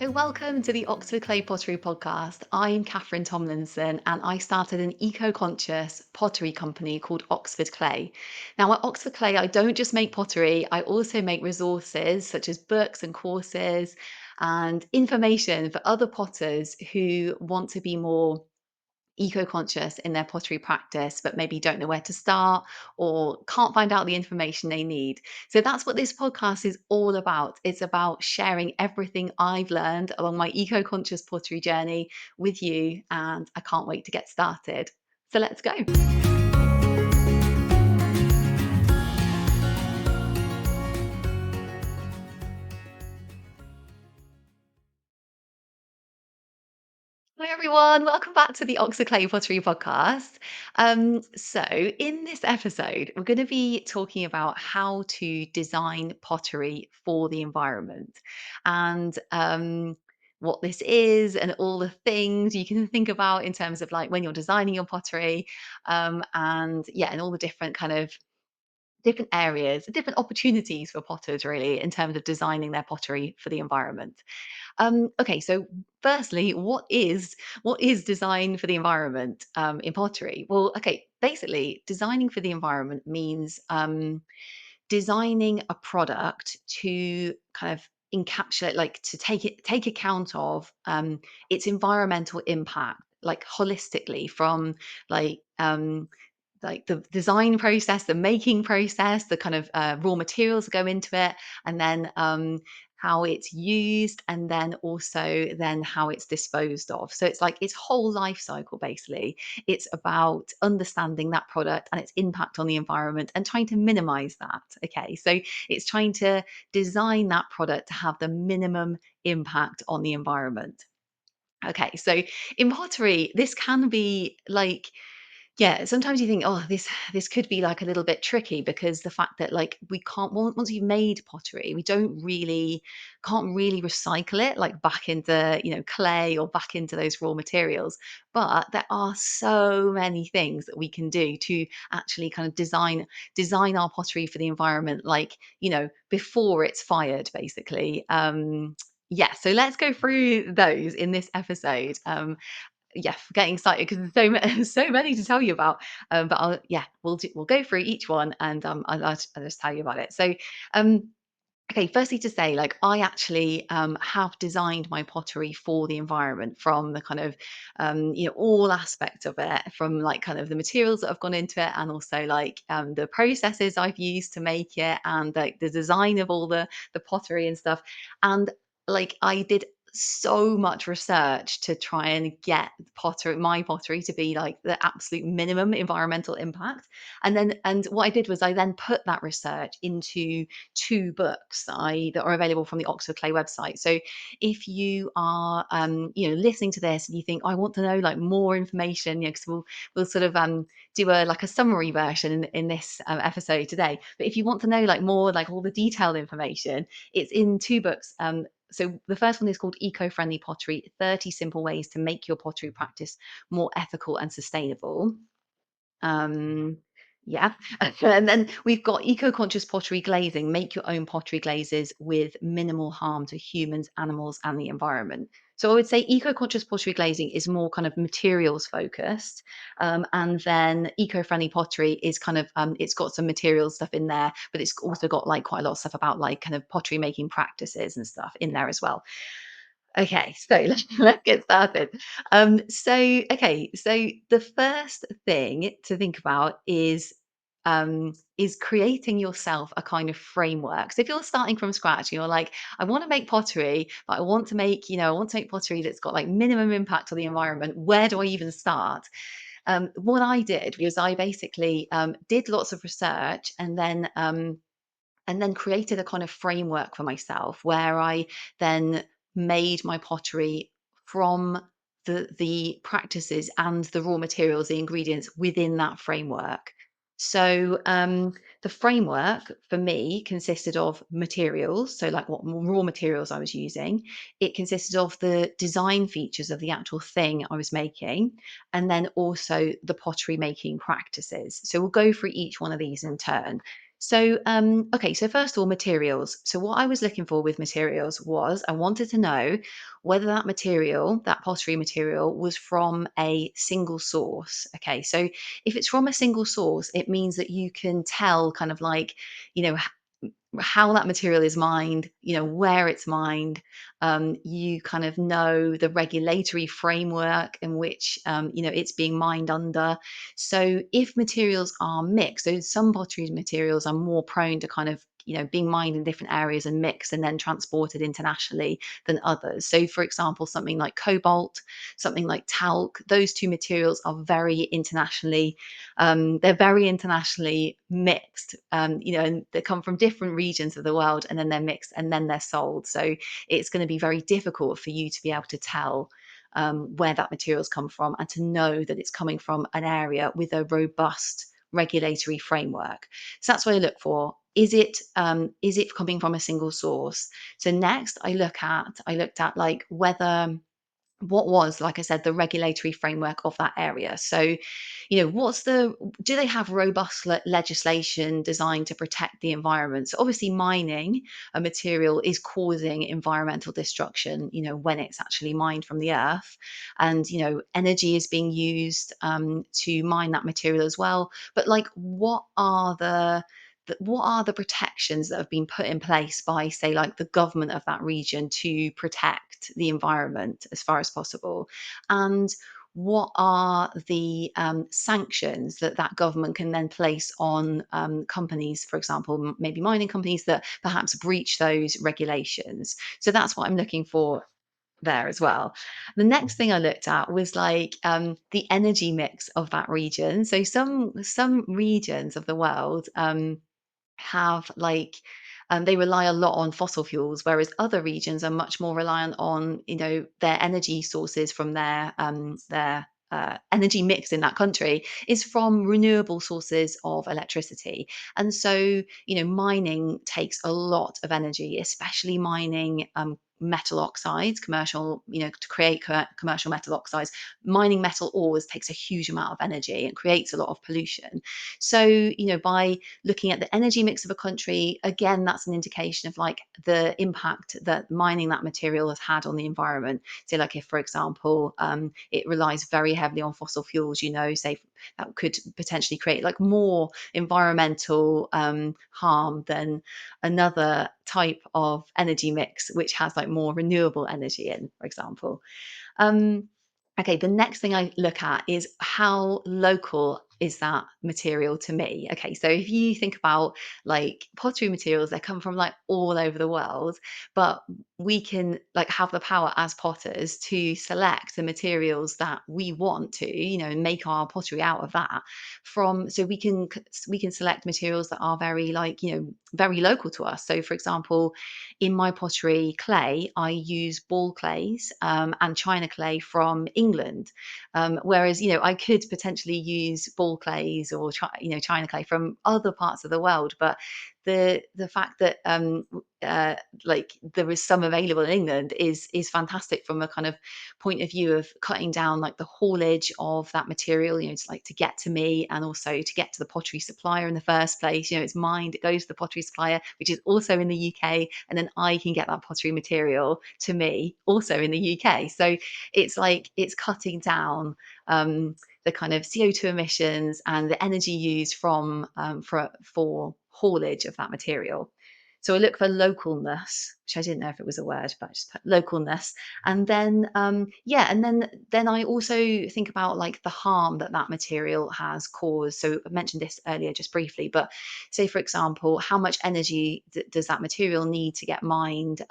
So, welcome to the Oxford Clay Pottery Podcast. I'm Catherine Tomlinson and I started an eco conscious pottery company called Oxford Clay. Now, at Oxford Clay, I don't just make pottery, I also make resources such as books and courses and information for other potters who want to be more eco-conscious in their pottery practice but maybe don't know where to start or can't find out the information they need. So that's what this podcast is all about. It's about sharing everything I've learned along my eco-conscious pottery journey with you, and I can't wait to get started. So let's go. Hi everyone, welcome back to the Oxford Clay Pottery Podcast. So in this episode, we're going to be talking about how to design pottery for the environment and what this is and all the things you can think about in terms of like when you're designing your pottery, and yeah, and all the different kind of different areas, different opportunities for potters really in terms of designing their pottery for the environment. Okay, so firstly, what is design for the environment in pottery? Well, okay, basically, designing for the environment means designing a product to kind of encapsulate, like to take account of its environmental impact, like holistically, from like the design process, the making process, the kind of raw materials that go into it, and then how it's used, and then also then how it's disposed of. So it's like its whole life cycle basically. It's about understanding that product and its impact on the environment and trying to minimize that. Okay, so it's trying to design that product to have the minimum impact on the environment. Okay, so in pottery, this can be like, yeah, sometimes you think, "Oh, this could be, like, a little bit tricky," because the fact that, like, we can't once you've made pottery, we don't really can't really recycle it, like, back into, clay or back into those raw materials. But there are so many things that we can do to actually kind of design our pottery for the environment, like, before it's fired, basically. Yeah, so let's go through those in this episode. Yeah, getting excited because there's so many to tell you about. But we'll go through each one, and I'll just tell you about it. So, um, okay, firstly to say, like, I actually have designed my pottery for the environment from the kind of all aspects of it, from like kind of the materials that have gone into it, and also like the processes I've used to make it, and like the design of all the pottery and stuff. And like I did so much research to try and get my pottery to be like the absolute minimum environmental impact. And what I did was I then put that research into two books that are available from the Oxford Clay website. So if you are listening to this and you think, "Oh, I want to know like more information," because we'll sort of do a like a summary version in this episode today. But if you want to know like more like all the detailed information, it's in two books. So the first one is called Eco-Friendly Pottery: 30 Simple Ways to Make Your Pottery Practice More Ethical and Sustainable. Um, yeah. And then we've got eco-conscious pottery glazing: make your own pottery glazes with minimal harm to humans, animals, and the environment. So I would say eco-conscious pottery glazing is more kind of materials focused. And then eco-friendly pottery is kind of it's got some material stuff in there, but it's also got like quite a lot of stuff about like kind of pottery making practices and stuff in there as well. Okay, so let's get started. So the first thing to think about is creating yourself a kind of framework. So if you're starting from scratch, you're like, I want to make pottery, but I want to make pottery that's got like minimum impact on the environment. Where do I even start? What I did was I basically did lots of research, and then created a kind of framework for myself where I then made my pottery from the practices and the raw materials, the ingredients within that framework. So the framework for me consisted of materials, so like what raw materials I was using. It consisted of the design features of the actual thing I was making, and then also the pottery making practices. So we'll go through each one of these in turn. Okay, so first of all, materials. So, what I was looking for with materials was I wanted to know whether that material, that pottery material, was from a single source. Okay, so if it's from a single source, it means that you can tell kind of like, you know, how that material is mined, where it's mined. You kind of know the regulatory framework in which, it's being mined under. So if materials are mixed, so some pottery materials are more prone to kind of, being mined in different areas and mixed and then transported internationally than others. So, for example, something like cobalt, something like talc, those two materials are they're very internationally mixed, and they come from different regions of the world, and then they're mixed and then they're sold. So it's going to be very difficult for you to be able to tell where that material's come from and to know that it's coming from an area with a robust regulatory framework. So that's what I look for. Is it coming from a single source? So next I looked at like whether what was, like I said, the regulatory framework of that area. So, do they have robust legislation designed to protect the environment? So, obviously, mining a material is causing environmental destruction, when it's actually mined from the earth. And, energy is being used to mine that material as well. But, like, what are the protections that have been put in place by, say, like the government of that region to protect the environment as far as possible? And what are the sanctions that that government can then place on companies, for example, maybe mining companies that perhaps breach those regulations? So that's what I'm looking for there as well. The next thing I looked at was like the energy mix of that region. So some regions of the world have like they rely a lot on fossil fuels, whereas other regions are much more reliant on their energy sources from their energy mix in that country is from renewable sources of electricity. And so mining takes a lot of energy, especially mining metal oxides, to create commercial metal oxides. Mining metal ores takes a huge amount of energy and creates a lot of pollution. So by looking at the energy mix of a country, again, that's an indication of like the impact that mining that material has had on the environment. So, like if, for example, it relies very heavily on fossil fuels, say that could potentially create like more environmental harm than another type of energy mix, which has like more renewable energy in, for example. Um, okay, the next thing I look at is how local is that material to me. Okay, so if you think about like pottery materials, they come from like all over the world, but we can like have the power as potters to select the materials that we want to, and make our pottery out of that. From so we can select materials that are very like very local to us. So, for example, in my pottery clay, I use ball clays and china clay from England, whereas I could potentially use ball clays or china clay from other parts of the world. But the fact that like there is some available in England is fantastic from a kind of point of view of cutting down like the haulage of that material, it's like to get to me and also to get to the pottery supplier in the first place. It's mined, it goes to the pottery supplier, which is also in the UK, and then I can get that pottery material to me also in the UK. So it's like it's cutting down the kind of CO2 emissions and the energy used for haulage of that material. So I look for localness, which I didn't know if it was a word, but I just put localness. And then, yeah, and then I also think about like the harm that that material has caused. So I mentioned this earlier just briefly, but say for example, how much energy does that material need to get mined?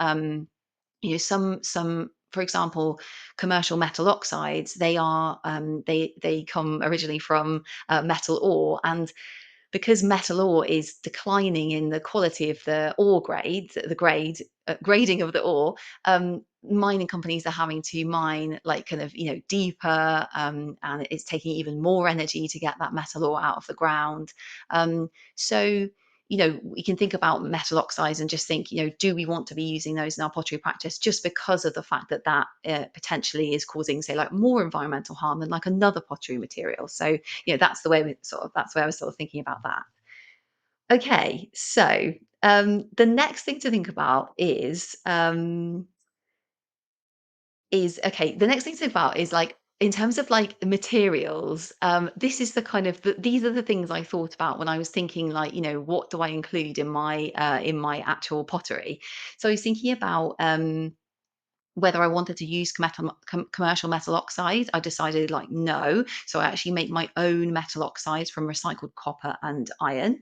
Some for example, commercial metal oxides, they come originally from metal ore, and because metal ore is declining in the quality of the ore grade, grading of the ore, mining companies are having to mine like kind of deeper, and it's taking even more energy to get that metal ore out of the ground. So we can think about metal oxides and just think, do we want to be using those in our pottery practice just because of the fact that potentially is causing, say, like more environmental harm than like another pottery material? So that's the way I was sort of thinking about that. Okay, so the next thing to think about is okay. The next thing to think about is like in terms of like the materials. This is the kind of these are the things I thought about when I was thinking like what do I include in my actual pottery. So I was thinking about whether I wanted to use commercial metal oxide. I decided like no. So I actually make my own metal oxides from recycled copper and iron.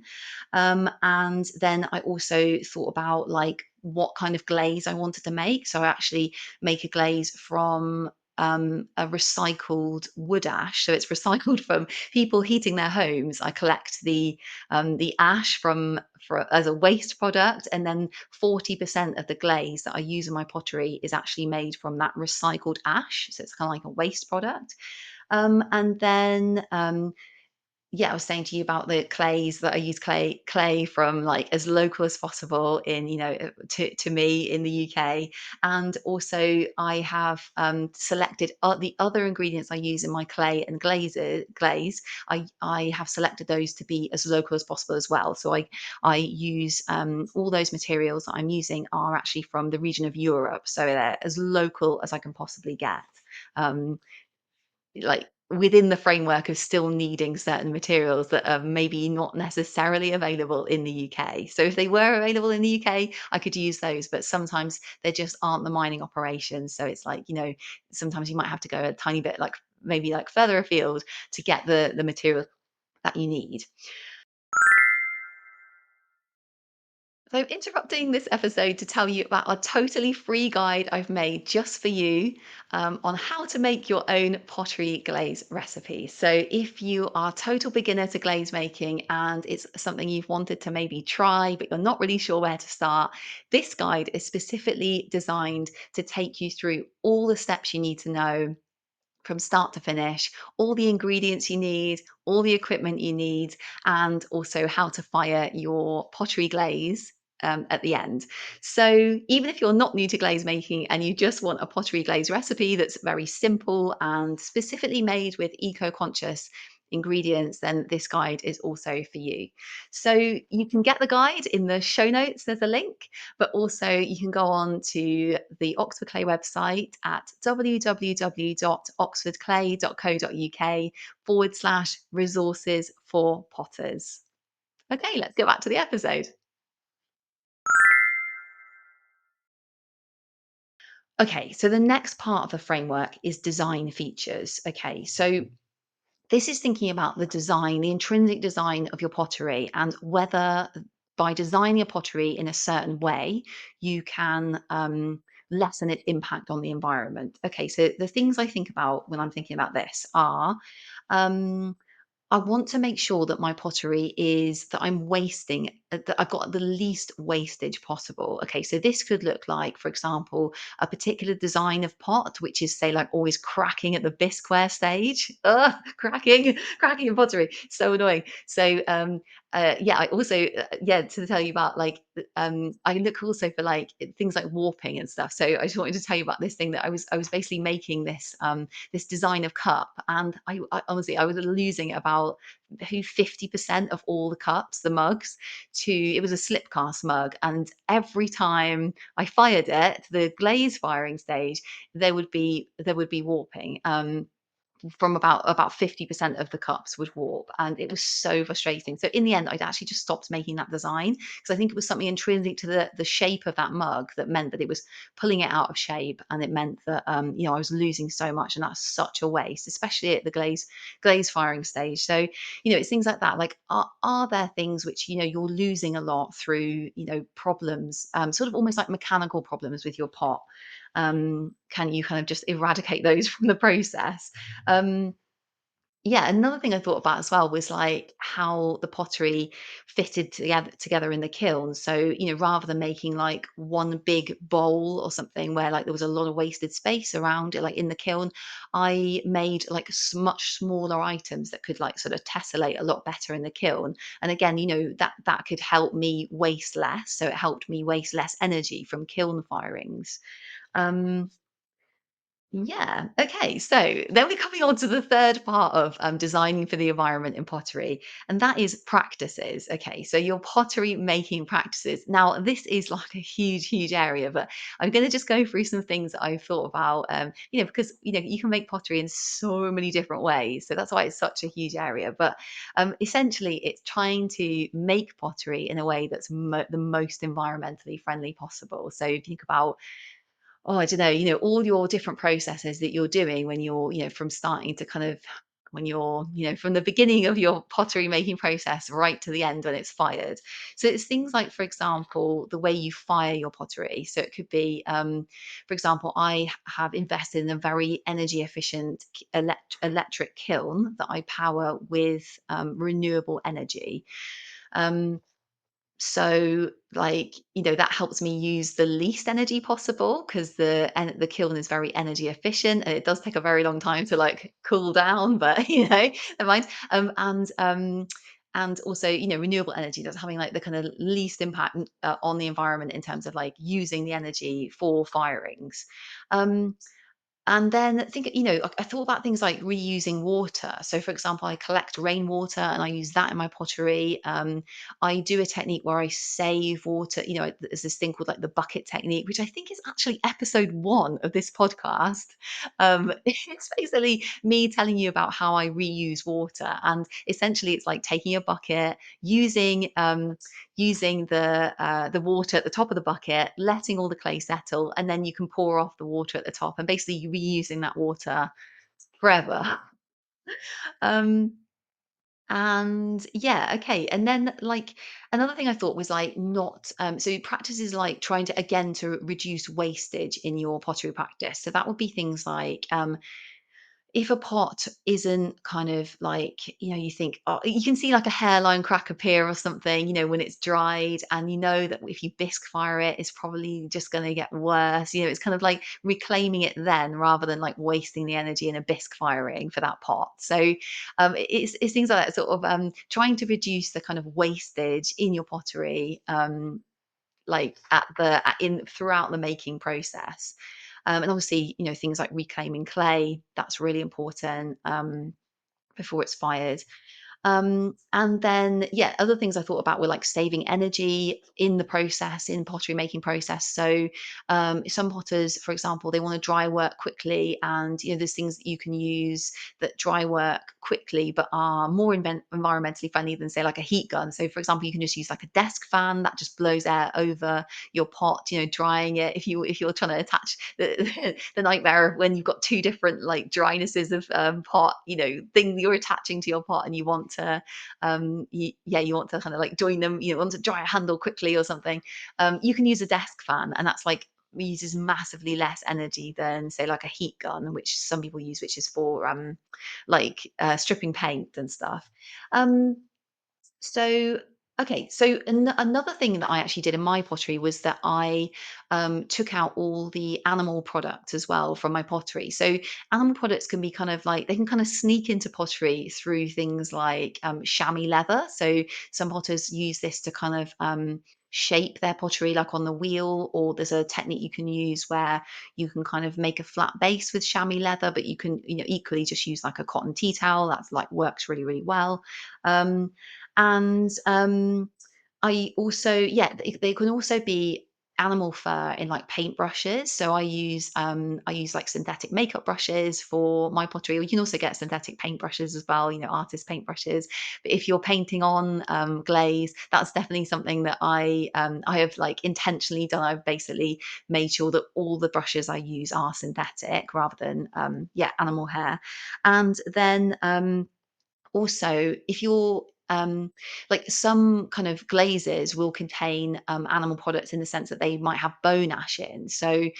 And then I also thought about like what kind of glaze I wanted to make. So I actually make a glaze from a recycled wood ash. So it's recycled from people heating their homes. I collect the ash as a waste product, and then 40% of the glaze that I use in my pottery is actually made from that recycled ash. So it's kind of like a waste product. And then yeah, I was saying to you about the clays that I use clay from like as local as possible in, to me in the UK. And also I have selected the other ingredients I use in my clay and glaze. I have selected those to be as local as possible as well. So I use all those materials that I'm using are actually from the region of Europe. So they're as local as I can possibly get. Um, like within the framework of still needing certain materials that are maybe not necessarily available in the UK. So if they were available in the UK, I could use those, but sometimes there just aren't the mining operations. So it's like, sometimes you might have to go a tiny bit like maybe like further afield to get the material that you need. So, I'm interrupting this episode to tell you about a totally free guide I've made just for you on how to make your own pottery glaze recipe. So, if you are a total beginner to glaze making and it's something you've wanted to maybe try, but you're not really sure where to start, this guide is specifically designed to take you through all the steps you need to know from start to finish, all the ingredients you need, all the equipment you need, and also how to fire your pottery glaze at the end. So, even if you're not new to glaze making and you just want a pottery glaze recipe that's very simple and specifically made with eco conscious ingredients, then this guide is also for you. So, you can get the guide in the show notes, there's a link, but also you can go on to the Oxford Clay website at www.oxfordclay.co.uk/resources for potters. Okay, let's go back to the episode. Okay, so the next part of the framework is design features. Okay, so this is thinking about the design, the intrinsic design of your pottery, and whether by designing a pottery in a certain way, you can lessen its impact on the environment. Okay, so the things I think about when I'm thinking about this are um, I want to make sure that my pottery is that I'm wasting that I've got the least wastage possible. Okay, so this could look like, for example, a particular design of pot, which is say like always cracking at the bisqueware stage. Ugh, cracking in pottery, so annoying. So yeah, I also yeah to tell you about like I look also for like things like warping and stuff. So I just wanted to tell you about this thing that I was basically making this design of cup, and I honestly I was losing about who 50% of all the cups, the mugs, to it was a slip cast mug, and every time I fired it, the glaze firing stage, there would be warping. From about 50% of the cups would warp, and it was so frustrating. So in the end I'd actually just stopped making that design because I think it was something intrinsic to the shape of that mug that meant that it was pulling it out of shape, and it meant that I was losing so much, and that's such a waste, especially at the glaze firing stage. So it's things like that, like are there things which you're losing a lot through problems, sort of almost like mechanical problems with your pot. Can you kind of just eradicate those from the process? um, yeah, another thing I thought about as well was like how the pottery fitted together in the kiln. So, rather than making like one big bowl or something where like there was a lot of wasted space around it, like in the kiln, I made like much smaller items that could like sort of tessellate a lot better in the kiln. And again, that could help me waste less. So it helped me waste less energy from kiln firings. Um, Yeah. Okay. So then we're coming on to the third part of designing for the environment in pottery, and that is practices. Okay. So your pottery making practices. Now, this is like a huge, huge area, but I'm going to just go through some things that I've thought about, because, you can make pottery in so many different ways. So that's why it's such a huge area. But essentially, it's trying to make pottery in a way that's the most environmentally friendly possible. So if you think about I don't know, all your different processes that you're doing when you're, from starting to kind of when you're, from the beginning of your pottery making process right to the end when it's fired. So it's things like, for example, the way you fire your pottery. So it could be, for example, have invested in a very energy efficient electric kiln that I power with renewable energy. Um, so, like, that helps me use the least energy possible because the kiln is very energy efficient and it does take a very long time to like cool down, but never mind. And also, renewable energy that's having like the kind of least impact on the environment in terms of like using the energy for firings. Um, and then think, I thought about things like reusing water. So, for example, I collect rainwater and I use that in my pottery. I do a technique where I save water. There's this thing called like the bucket technique, which I think is actually episode one of this podcast. It's basically me telling you about how I reuse water. And essentially, it's like taking a bucket, using the water at the top of the bucket, letting all the clay settle, and then you can pour off the water at the top, and basically reusing that water forever. Um, and yeah, okay. And then like another thing I thought was like not so practices like trying to again to reduce wastage in your pottery practice. So that would be things like if a pot isn't kind of like, you think, oh, you can see like a hairline crack appear or something, when it's dried, and you know that if you bisque fire it, it's probably just going to get worse. It's kind of like reclaiming it then rather than like wasting the energy in a bisque firing for that pot. So it's things like that, sort of trying to reduce the kind of wastage in your pottery. Like in throughout the making process. And obviously, things like reclaiming clay, that's really important before it's fired. And then, yeah, other things I thought about were like saving energy in the process, in pottery making process. So, some potters, for example, they want to dry work quickly, and there's things that you can use that dry work quickly, but are more environmentally friendly than say like a heat gun. So, for example, you can just use like a desk fan that just blows air over your pot, drying it. If you're trying to attach the nightmare of when you've got two different like drynesses of pot, thing you're attaching to your pot, and you want to you want to kind of like join them, want to dry a handle quickly or something. You can use a desk fan, and that's like uses massively less energy than say like a heat gun, which some people use, which is for like stripping paint and stuff. um so, okay, so another thing that I actually did in my pottery was that I took out all the animal products as well from my pottery. So, animal products can be kind of like they can kind of sneak into pottery through things like chamois leather. So, some potters use this to kind of shape their pottery like on the wheel, or there's a technique you can use where you can kind of make a flat base with chamois leather, but you can, equally just use like a cotton tea towel. That's like works really, really well. Um, and I also, yeah, they can also be animal fur in like paintbrushes. So I use like synthetic makeup brushes for my pottery. You can also get synthetic paintbrushes as well, artist paintbrushes. But if you're painting on glaze, that's definitely something that I have like intentionally done. I've basically made sure that all the brushes I use are synthetic rather than animal hair. And then also, if you're like some kind of glazes will contain animal products in the sense that they might have bone ash in. So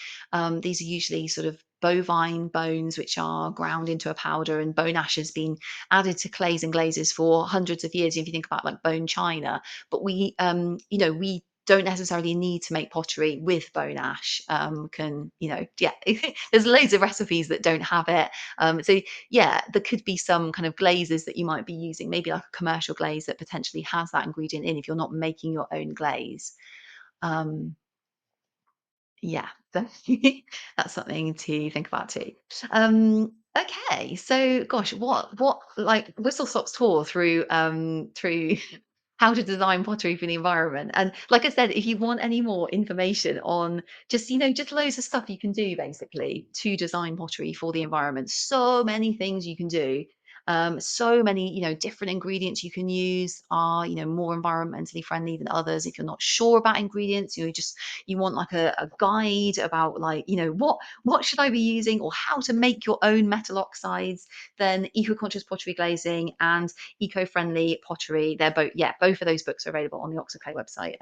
these are usually sort of bovine bones which are ground into a powder, and bone ash has been added to clays and glazes for hundreds of years if you think about like bone china. But we don't necessarily need to make pottery with bone ash. Can yeah, there's loads of recipes that don't have it. So yeah, there could be some kind of glazes that you might be using, maybe like a commercial glaze that potentially has that ingredient in if you're not making your own glaze. Um, yeah. So that's something to think about too. Okay, so gosh, what like whistle stops tour through how to design pottery for the environment. And like I said, if you want any more information on just just loads of stuff you can do basically to design pottery for the environment. So many things you can do. So many, different ingredients you can use are, more environmentally friendly than others. If you're not sure about ingredients, you want like a guide about like, what should I be using or how to make your own metal oxides, then eco-conscious pottery glazing and eco-friendly pottery. They're both, yeah, both of those books are available on the Oxoclay website.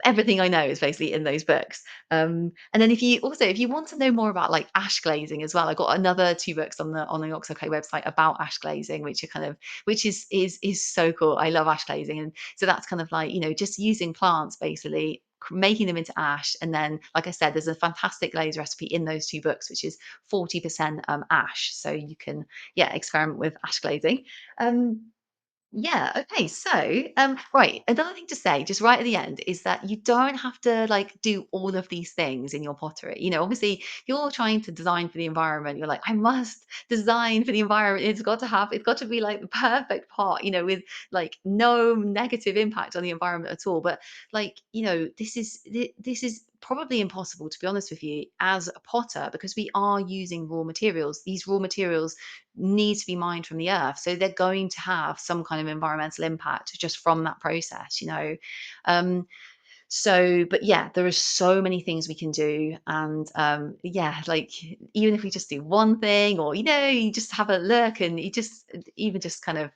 Everything I know is basically in those books. And then if you want to know more about like ash glazing as well, I've got another two books on the Oxoclay website about ash glazing, which are which is so cool. I love ash glazing, and so that's kind of like just using plants basically. Making them into ash, and then, like I said, there's a fantastic glaze recipe in those two books, which is 40% ash. So you can, yeah, experiment with ash glazing. Um, yeah, okay. So, right, another thing to say, just right at the end, is that you don't have to like do all of these things in your pottery. Obviously, you're trying to design for the environment. You're like, I must design for the environment. It's got to be like the perfect pot, with like no negative impact on the environment at all. But like, this is probably impossible to be honest with you as a potter because we are using raw materials. These raw materials need to be mined from the earth. So they're going to have some kind of environmental impact just from that process. Um, but yeah, there are so many things we can do. And yeah, like even if we just do one thing or, you just have a look and you just even just kind of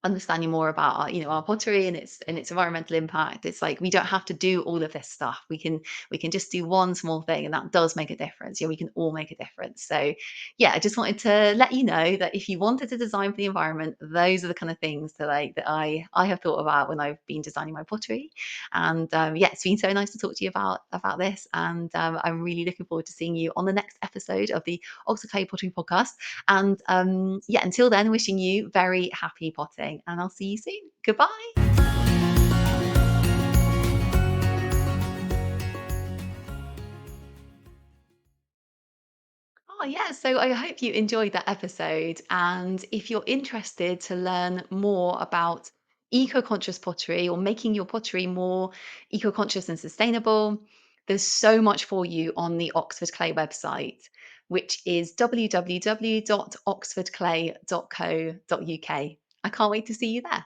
understanding more about our pottery and its environmental impact. It's like we don't have to do all of this stuff. We can just do one small thing, and that does make a difference. We can all make a difference. So yeah, I just wanted to let you know that if you wanted to design for the environment, those are the kind of things that I have thought about when I've been designing my pottery. And yeah, it's been so nice to talk to you about this, and I'm really looking forward to seeing you on the next episode of the Oxford Pottery Podcast. And yeah, until then, wishing you very happy potting, and I'll see you soon. Goodbye. Oh, yeah. So I hope you enjoyed that episode. And if you're interested to learn more about eco conscious pottery or making your pottery more eco conscious and sustainable, there's so much for you on the Oxford Clay website, which is www.oxfordclay.co.uk. I can't wait to see you there.